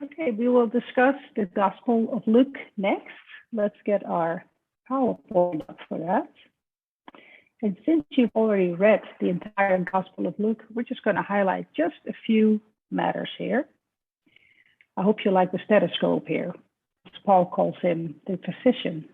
Okay, we will discuss the Gospel of Luke next. Let's get our PowerPoint up for that. And since you've already read the entire Gospel of Luke, we're just going to highlight just a few matters here. I hope you like the stethoscope here, as Paul calls him, the physician.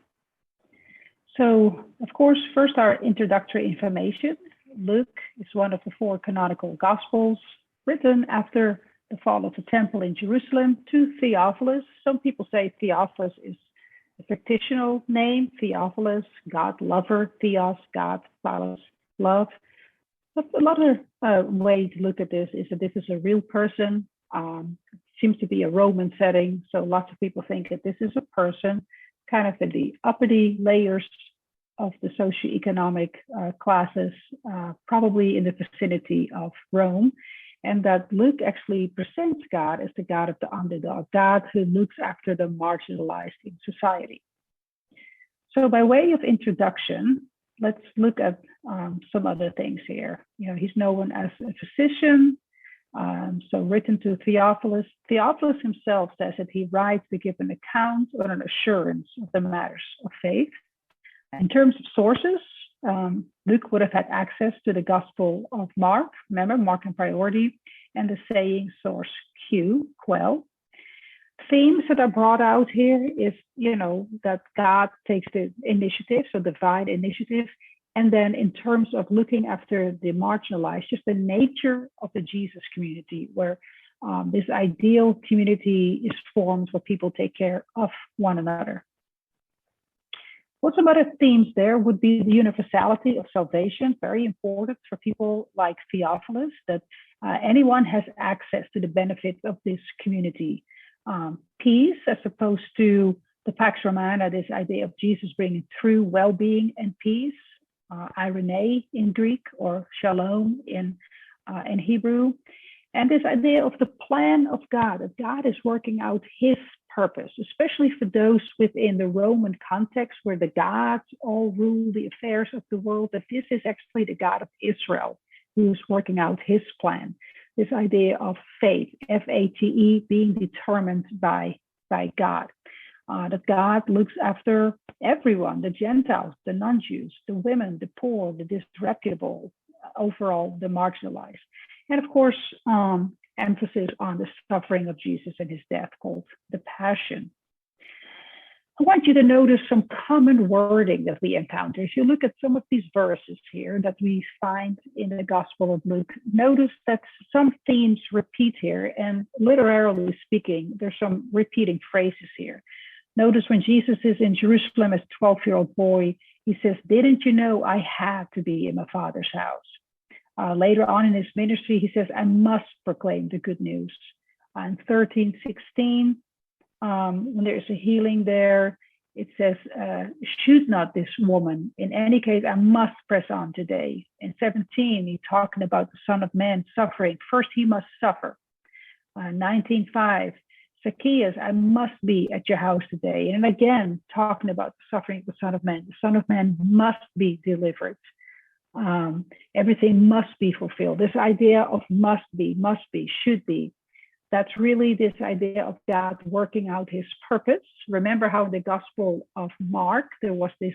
So, of course, first our introductory information. Luke is one of the 4 canonical Gospels written after the fall of the temple in Jerusalem to Theophilus. Some people say Theophilus is a fictional name. Theophilus, God lover, Theos, God, Philos, love. But another way to look at this is that this is a real person. Seems to be a Roman setting, so lots of people think that this is a person kind of in the uppity layers of the socioeconomic classes, probably in the vicinity of Rome, and that Luke actually presents God as the God of the underdog, God who looks after the marginalized in society. So by way of introduction, let's look at some other things here. You know, he's known as a physician, so written to Theophilus. Theophilus himself says that he writes to give an account or an assurance of the matters of faith. In terms of sources, Luke would have had access to the Gospel of Mark, remember, Mark in priority, and the saying source Q, quell. Themes that are brought out here is, you know, that God takes the initiative, so divine initiative, and then in terms of looking after the marginalized, just the nature of the Jesus community, where this ideal community is formed where people take care of one another. What some other themes there would be the universality of salvation, very important for people like Theophilus, that anyone has access to the benefits of this community. Peace, as opposed to the Pax Romana, this idea of Jesus bringing true well-being and peace, irene in Greek, or shalom in Hebrew. And this idea of the plan of God, that God is working out his purpose, especially for those within the Roman context where the gods all rule the affairs of the world, that this is actually the God of Israel who is working out his plan. This idea of faith, F-A-T-E, being determined by God. That God looks after everyone, the Gentiles, the non-Jews, the women, the poor, the disreputable, overall the marginalized. And of course, emphasis on the suffering of Jesus and his death, called the Passion. I want you to notice some common wording that we encounter. If you look at some of these verses here that we find in the Gospel of Luke, notice that some themes repeat here, and literally speaking, there's some repeating phrases here. Notice when Jesus is in Jerusalem as a 12-year-old boy, he says, "Didn't you know I had to be in my Father's house?" Later on in his ministry, he says, "I must proclaim the good news." In 13:16, when there's a healing there, it says, "Should not this woman, in any case, I must press on today." In 17, he's talking about the Son of Man suffering. First, he must suffer. 19:5, "Zacchaeus, I must be at your house today." And again, talking about the suffering of the Son of Man. The Son of Man must be delivered. Everything must be fulfilled. This idea of must be, should be. That's really this idea of God working out his purpose. Remember how in the Gospel of Mark, there was this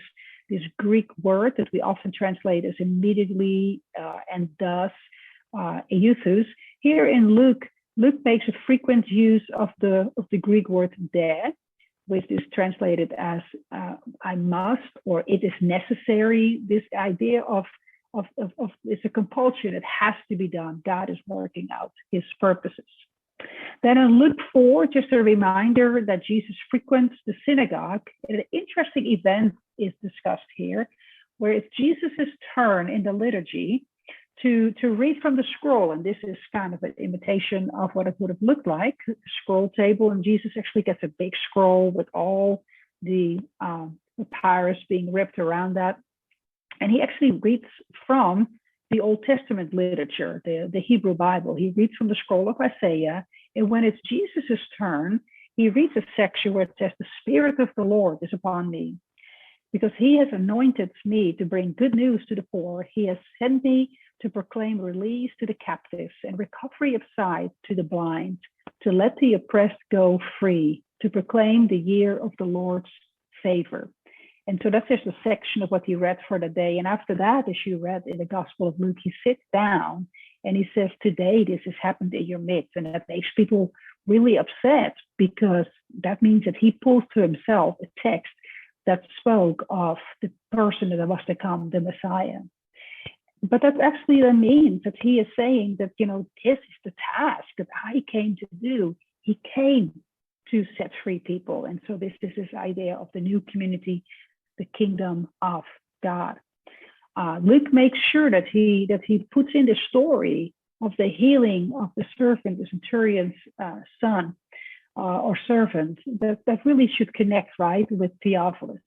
Greek word that we often translate as immediately and thus, euthus. Here in Luke makes a frequent use of the Greek word de, which is translated as I must, or it is necessary. This idea of it's a compulsion. It has to be done. God is working out his purposes. Then in Luke 4, just a reminder that Jesus frequents the synagogue. An interesting event is discussed here, where it's Jesus' turn in the liturgy to read from the scroll. And this is kind of an imitation of what it would have looked like, the scroll table. And Jesus actually gets a big scroll with all the papyrus being ripped around that. And he actually reads from the Old Testament literature, the Hebrew Bible. He reads from the scroll of Isaiah. And when it's Jesus' turn, he reads a section where it says, "The Spirit of the Lord is upon me, because he has anointed me to bring good news to the poor. He has sent me to proclaim release to the captives and recovery of sight to the blind, to let the oppressed go free, to proclaim the year of the Lord's favor. And so that's just a section of what he read for the day. And after that, as you read in the Gospel of Luke, he sits down and he says, today this has happened in your midst. And that makes people really upset, because that means that he pulls to himself a text that spoke of the person that was to come, the Messiah. But that actually then means that he is saying that, this is the task that I came to do. He came to set free people. And so this is this idea of the new community, the kingdom of God. Luke makes sure that he puts in the story of the healing of the servant, the centurion's son or servant, that really should connect, right, with Theophilus.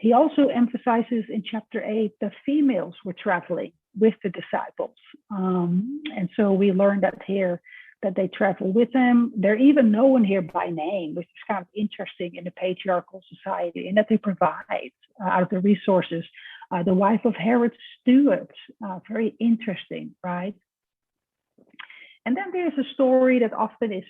He also emphasizes in chapter 8 that females were traveling with the disciples. And so we learned that here, that they travel with them. They're even known here by name, which is kind of interesting in the patriarchal society, and that they provide out of the resources. The wife of Herod's steward, very interesting, right? And then there's a story that often is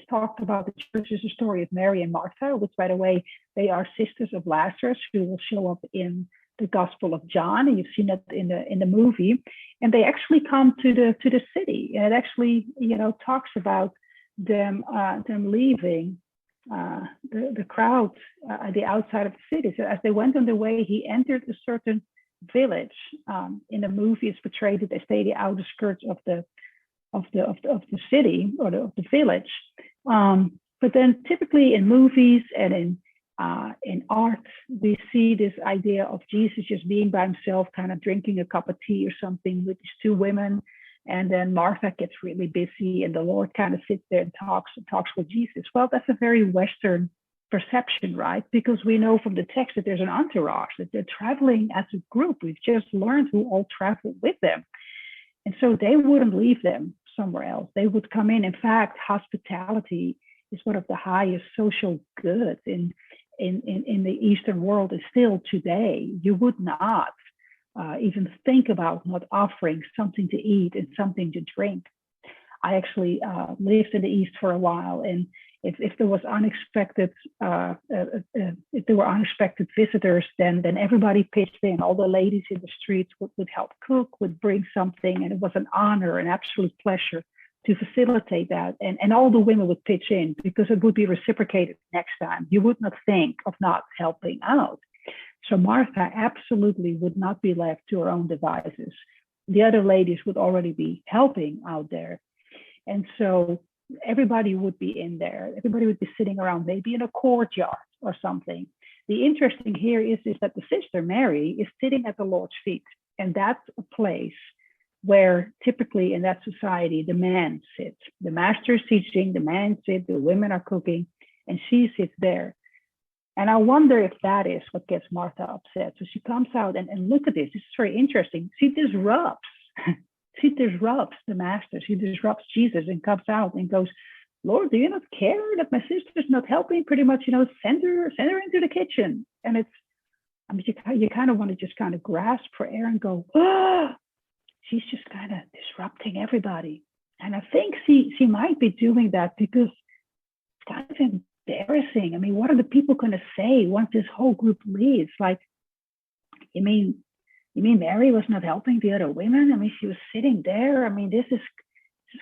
talked about the church, is the story of Mary and Martha, which, by the way, they are sisters of Lazarus, who will show up in the Gospel of John, and you've seen it in the movie. And they actually come to the city, and it actually talks about them leaving the crowd at the outside of the city. So as they went on their way, he entered a certain village. In the movie, it's portrayed that they stay the outer skirts of the city or of the village. But then typically in movies and in art, we see this idea of Jesus just being by himself, kind of drinking a cup of tea or something with these two women. And then Martha gets really busy and the Lord kind of sits there and talks with Jesus. Well, that's a very Western perception, right? Because we know from the text that there's an entourage, that they're traveling as a group. We've just learned who all traveled with them. And so they wouldn't leave them somewhere else. They would come in. In fact, hospitality is one of the highest social goods in the Eastern world, and still today. You would not even think about not offering something to eat and something to drink. I actually lived in the East for a while, and if there was unexpected, if there were unexpected visitors, then everybody pitched in. All the ladies in the streets would help cook, would bring something, and it was an honor, an absolute pleasure to facilitate that. And all the women would pitch in, because it would be reciprocated next time. You would not think of not helping out. So Martha absolutely would not be left to her own devices. The other ladies would already be helping out there. And so everybody would be in there. Everybody would be sitting around, maybe in a courtyard or something. The interesting here is that the sister Mary is sitting at the Lord's feet. And that's a place where typically in that society, the man sits. The master is teaching, the man sits, the women are cooking, and she sits there. And I wonder if that is what gets Martha upset. So she comes out and look at this. This is very interesting. She disrupts the master. She disrupts Jesus and comes out and goes, Lord, do you not care that my sister's not helping? Pretty much, send her into the kitchen. And you kind of want to just kind of grasp for air and go, she's just kind of disrupting everybody. And I think she might be doing that because it's kind of embarrassing. I mean, what are the people going to say once this whole group leaves? Like, you mean Mary was not helping the other women? I mean, she was sitting there. I mean, this is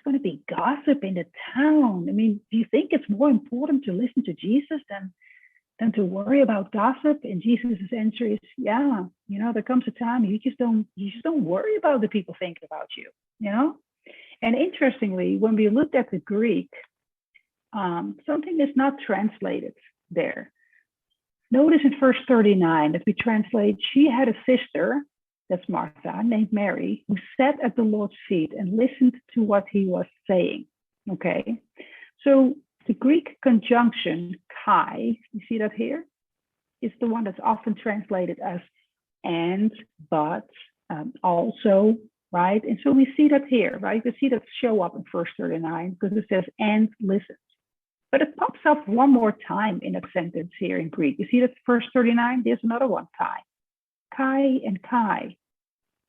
going to be gossip in the town. I mean, do you think it's more important to listen to Jesus than to worry about gossip? And Jesus' answer is, yeah, there comes a time you just don't worry about the people thinking about you, And interestingly, when we looked at the Greek, something is not translated there. Notice in verse 39 that we translate, she had a sister, that's Martha, named Mary, who sat at the Lord's feet and listened to what he was saying. Okay, so the Greek conjunction kai, you see that here, is the one that's often translated as and, but, also, right? And so we see that here, right? We see that show up in verse 39 because it says and listens. But it pops up one more time in a sentence here in Greek. You see that verse 39? There's another one, kai. Kai and kai.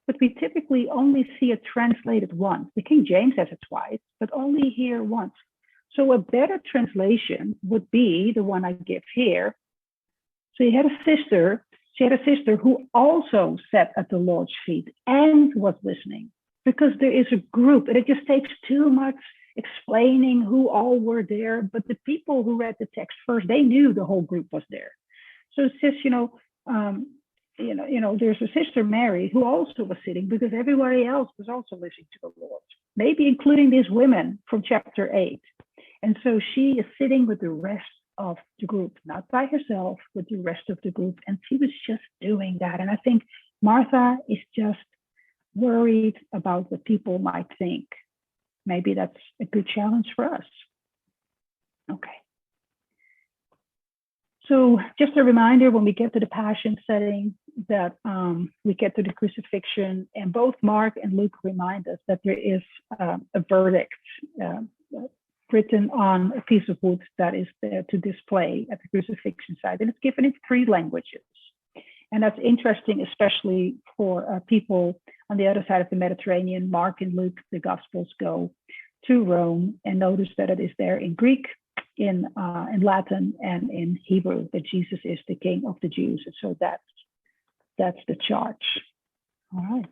but we typically only see it translated once. The King James has it twice, but only here once. So a better translation would be the one I give here. So she had a sister who also sat at the Lord's feet and was listening, because there is a group, and it just takes too much explaining who all were there. But the people who read the text first, they knew the whole group was there. So it says, there's a sister Mary who also was sitting, because everybody else was also listening to the Lord, maybe including these women from chapter 8. And so she is sitting with the rest of the group, not by herself, with the rest of the group. And she was just doing that. And I think Martha is just worried about what people might think. Maybe that's a good challenge for us. Okay. So just a reminder, when we get to the Passion setting, that we get to the crucifixion, and both Mark and Luke remind us that there is a verdict written on a piece of wood that is there to display at the crucifixion site, and it's given in 3 languages. And that's interesting, especially for people on the other side of the Mediterranean. Mark and Luke, the Gospels, go to Rome, and notice that it is there in Greek, in Latin, and in Hebrew, that Jesus is the King of the Jews. And so that's the charge. All right.